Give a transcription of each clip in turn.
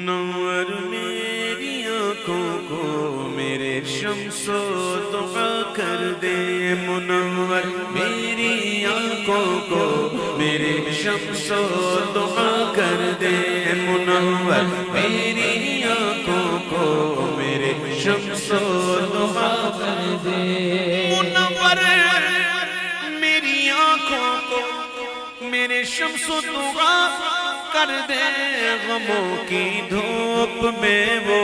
منور میری آنکھوں کو میرے شمس و دعا کر دے، منور میری آنکھوں کو میرے شمس و دعا کر دے، منور میری آنکھوں کو میرے شمس و دعا کر دے، منور میری آنکھوں کو میرے شمس و دعا کر دے، غموں کی دھوپ میں وہ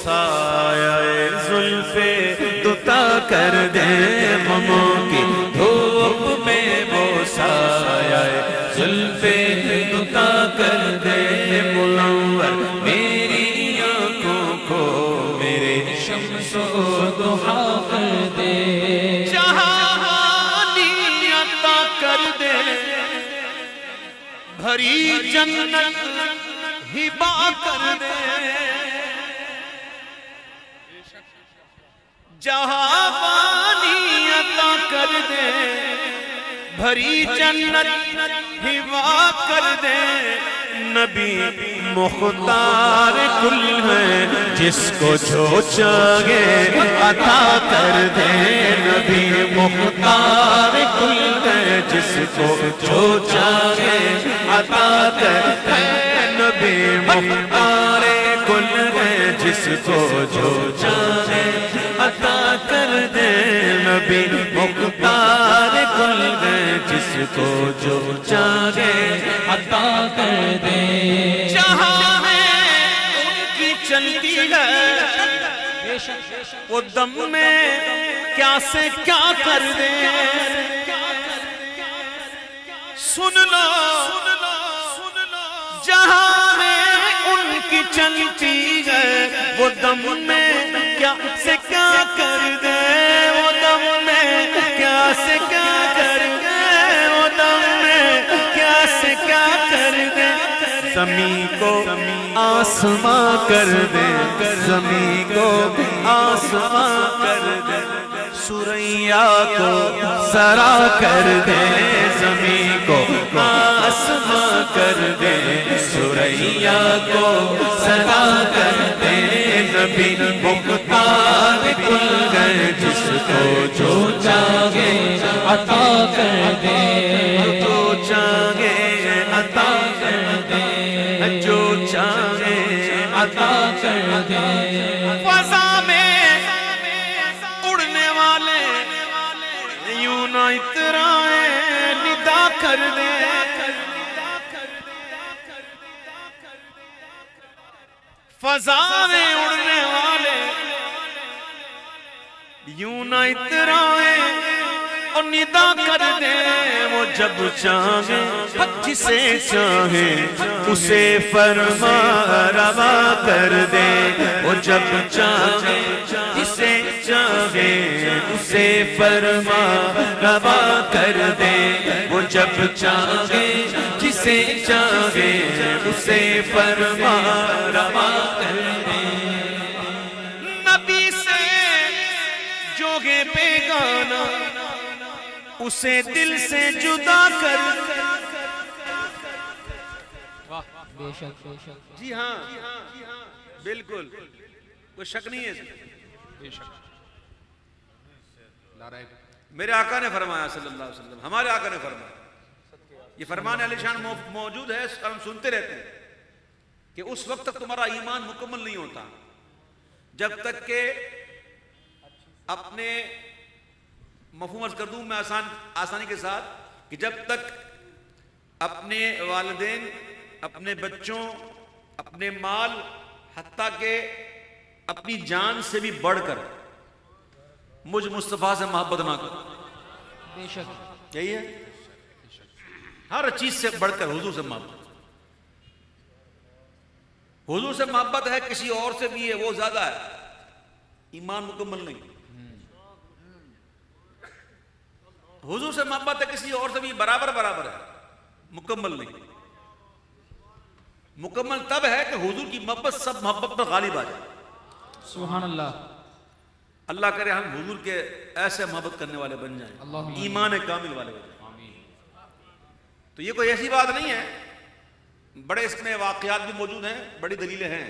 سایہ زلف دوتا کر دے، غموں کی دھوپ میں وہ سایہ زلف دوتا کر دے، منور میری آنکھوں کو میرے شمس و دعا کر دے، جہانی عطا کر دے، بھری جنت ہبا کر دے، جہانی عطا کر دے، بھری جنت ہبا کر دے، نبی مختار کل ہے جس کو جو چاہے عطا کر دے، نبی مختار کل ہے جس کو جو چاہے عطا کر دے، نبی مختار کل ہے جس کو جو چاہے عطا کر دے، نبی مختار کل ہے جس کو جو چاہے عطا کر دے، جہاں ہے ان کی چلتی ہے وہ دم میں کیا سے کیا کر دے، سن لو جہاں میں ان کی چلتی ہے وہ دم میں کیا سے کیا کر دے، وہ دم میں کیا سے کیا کر دے، وہ دم میں کیا سے کیا کر دے، زمین کو آسماں کر دے، زمین کو آسماں کر دے، سوریا کو سرا کر دے، زمین کو آسماں کر دے، سوریا کو سرا کر دے، نبی مختار کل ہے جس کو جو چاہے عطا کر دے، جو چاہے عطا کر دے، جو چاہے عطا کر دے، فضا میں اڑنے والے یوں نہ اترائے ندا کر دے، فضا میں اڑنے والے یوں نہ اترائے اور ندا کر دے، وہ جب چاہے جسے چاہے اسے فرما روا کر دے، وہ جب چاہے جسے چاہے اسے فرما روا کر دے، وہ جب چاہے جسے چاہے اسے فرما روا کر دے، نبی سے جو ہے بیگانہ اسے دل سے جدا کر، جی ہاں بالکل کوئی شک نہیں ہے، میرے آقا نے فرمایا صلی اللہ علیہ وسلم، ہمارے آقا نے فرمایا، یہ فرمان علی شان موجود ہے، ہم سنتے رہتے ہیں کہ اس وقت تک تمہارا ایمان مکمل نہیں ہوتا جب تک کہ اپنے مفہوم عرض کر دوں میں آسانی کے ساتھ کہ جب تک اپنے والدین، اپنے بچوں، اپنے مال، حتیٰ کہ اپنی جان سے بھی بڑھ کر مجھ مصطفیٰ سے محبت نہ کرو، بے شک یہی ہے، ہر چیز سے بڑھ کر حضور سے محبت، حضور سے محبت ہے کسی اور سے بھی ہے وہ زیادہ ہے، ایمان مکمل نہیں، حضور سے محبت ہے کسی اور سے بھی برابر ہے، مکمل نہیں، مکمل تب ہے کہ حضور کی محبت سب محبت پر غالب آ جائے، سبحان اللہ، اللہ کرے ہم حضور کے ایسے محبت کرنے والے بن جائیں، ایمان کامل والے بن جائیں، تو یہ کوئی ایسی بات نہیں ہے بڑے اس میں واقعات بھی موجود ہیں، بڑی دلیلیں ہیں.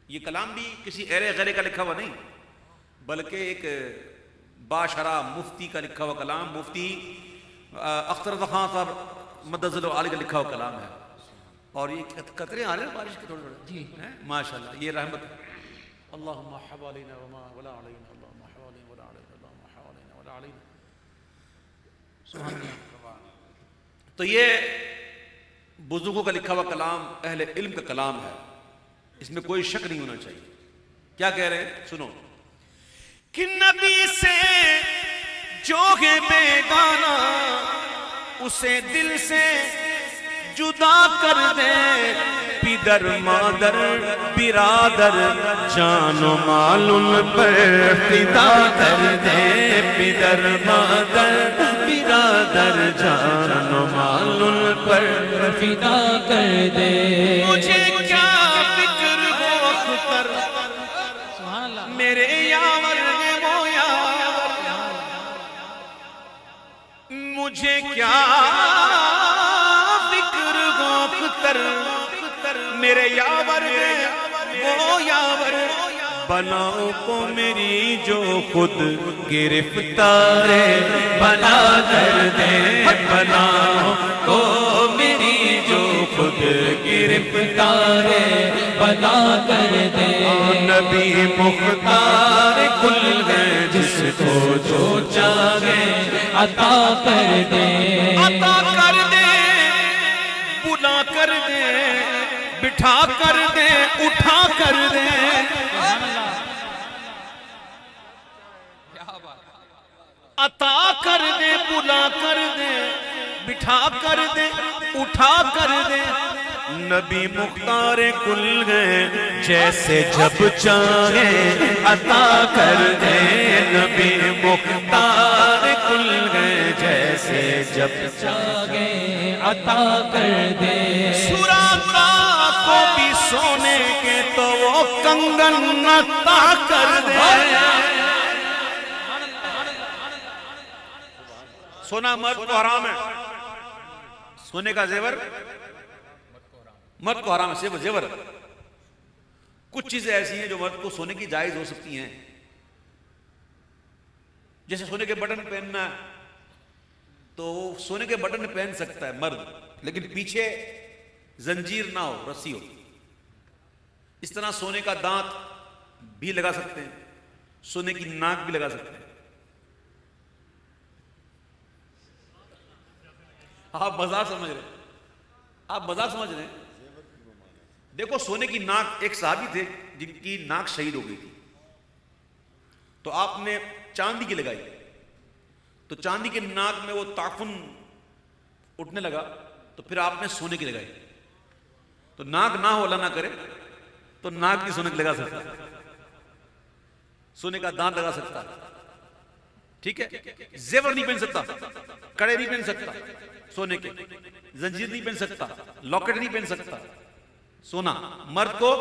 یہ کلام بھی کسی ایرے غیرے کا لکھا ہوا نہیں، بلکہ ایک باشرہ مفتی کا لکھا ہوا کلام، مفتی اختر رضا خان صاحب مدظ اللہ علیہ کا لکھا ہوا کلام ہے. اور یہ قطرے آ رہے ہیں بارش کے تھوڑے تھوڑے، ماشاءاللہ یہ رحمت ہے. اللہم حوالینہ وما ولا علینا، اللہم حوالینہ ولا علینا، اللہم حوالینہ ولا علینا. سبحان اللہ. تو یہ بزرگوں کا لکھا ہوا کلام اہل علم کا کلام ہے، اس میں کوئی شک نہیں ہونا چاہیے. کیا کہہ رہے ہیں سنو. کہ نبی سے جو ہے بیگانہ اسے دل سے جدا کر دے، پدر مادر برادر جان و مال ان پر فدا کر دے، پدر مادر برادر جان و مال ان پر فدا کر دے. مجھے کیا فکر ہو اختر سبحان اللہ. میرے یاور وہ یاور، مجھے کیا فکر ہو اختر میرے یاور وہ یاور، بلاؤں کو میری جو خود گرفتار بنا کر دے، بلاؤں کو میری جو خود گرفتار بنا کر دے. نبی مختار کل ہے جس کو جو چاہے عطا کر دے. عطا کر دے، بلا کر دے، بٹھا کر دے، اٹھا کر دے. عطا کر دے، بلا کر دے، بٹھا کر دے، اٹھا کر دے. نبی مختار کل ہے جیسے جب چاہے عطا کر دے، نبی مختار کل ہے جیسے جب چاہے عطا کر دے. سراقہ کو بھی سونے کے تو وہ کنگن عطا کر دے. سونا مرد کو حرام ہے، سونے کا زیور مرد کو حرام ہے. زیور کچھ چیزیں ایسی ہیں جو مرد کو سونے کی جائز ہو سکتی ہیں، جیسے سونے کے بٹن پہننا ہے تو وہ سونے کے بٹن پہن سکتا ہے مرد، لیکن پیچھے زنجیر نہ ہو، رسی ہو. اس طرح سونے کا دانت بھی لگا سکتے ہیں، سونے کی ناک بھی لگا سکتے ہیں. آپ مذاق سمجھ رہے ہیں، آپ مذاق سمجھ رہے ہیں. دیکھو سونے کی ناک، ایک صحابی تھے جن کی ناک شہید ہو گئی تھی، تو آپ نے چاندی کی لگائی، تو چاندی کی ناک میں وہ تعفن اٹھنے لگا، تو پھر آپ نے سونے کی لگائی. تو ناک نہ ہو، اللہ نہ کرے، تو ناک بھی سونے کی لگا سکتا، سونے کا دانت لگا سکتا، ٹھیک ہے. زیور نہیں پہن سکتا، کڑے نہیں پہن سکتا سونے کے، زنجیر نہیں پہن سکتا، لاکٹ نہیں پہن سکتا. سونا مرد کو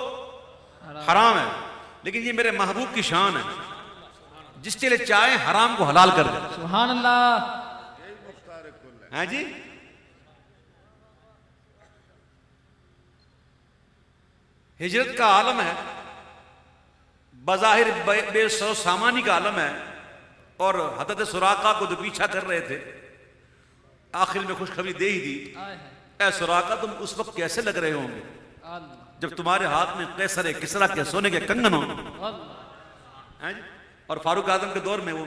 حرام ہے، لیکن یہ میرے محبوب کی شان ہے، جس کے لیے چاہے حرام کو حلال کر دے. سبحان اللہ. ہاں جی. ہجرت کا عالم ہے، بظاہر بے سو سامانی کا عالم ہے، اور حضرت سراقہ کو جو پیچھا کر رہے تھے آخر میں خوشخبری دے ہی دی. اے سراقہ تم اس وقت کیسے لگ رہے ہوں گے جب تمہارے ہاتھ میں قیصر کسریٰ کے سونے کے کنگن ہوں. اور فاروق اعظم کے دور میں وہ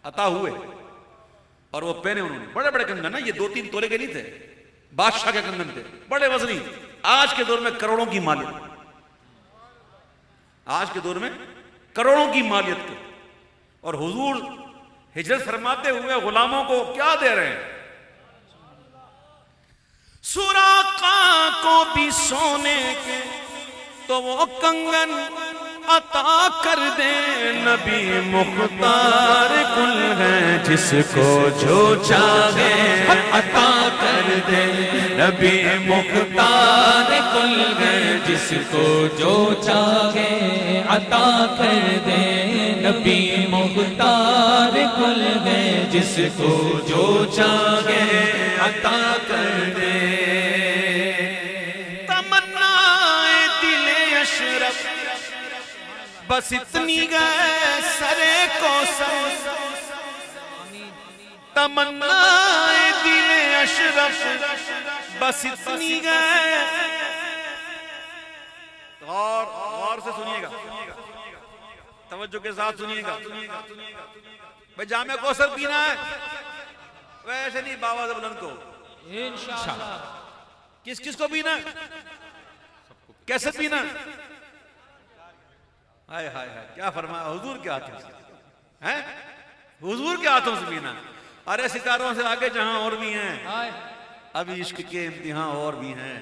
عطا ہوئے اور وہ پہنے انہوں نے بڑے بڑے کنگن نا، یہ 2-3 تولے کے نہیں تھے، بادشاہ کے کنگن تھے، بڑے وزنی. آج کے دور میں کروڑوں کی مالیت، آج کے دور میں کروڑوں کی مالیت کے. اور حضور ہجرت فرماتے ہوئے غلاموں کو کیا دے رہے ہیں؟ سراقہ کو بھی سونے کے تو وہ کنگن عطا کر دے. نبی مختار کل ہے جس کو جو چاہے عطا کر دے. نبی مختار کل ہے جس کو جو چاہے عطا کر دے. نبی مختار کل ہے جس کو جو چاہے عطا کر دے. اشرف بس اتنی گئے سرے کوثر تمنا دل اشرف بس اتنی گئے. غور سے سنیے گا, توجہ کے ساتھ سنیے گا. بھئی جام کوثر پینا ہے ویسے نہیں باواز بلند کو انشاءاللہ. کس کس کو پینا ہے, کیسے پینا ہے؟ ہائے ہائے ہائے کیا فرمایا حضور کے ہاتھوں سے, حضور کے ہاتھوں سے پینا. ارے ستاروں سے آگے جہاں اور بھی ہیں, ابھی عشق کے امتحان اور بھی ہیں.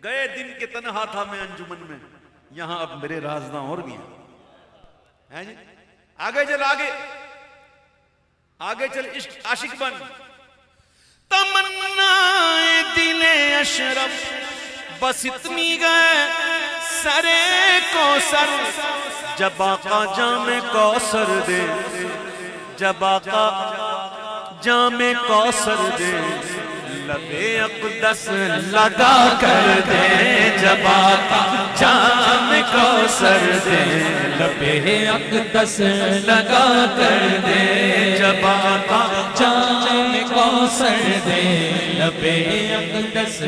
گئے دن کے تنہا تھا میں انجمن میں, یہاں اب میرے رازداں اور بھی ہیں جی. آگے چل, آگے چل, عشق عاشق بن. تمنا دل اشرف بس اتنی گئے سرے کوثر جب آقا جام کوثر دے, جب آقا جام کوثر دے لبے اقدس لگا کر دے, جب آقا جام کوثر دے لبے اقدس لگا کر دے, جب آقا جام کوثر دے لبے اقدس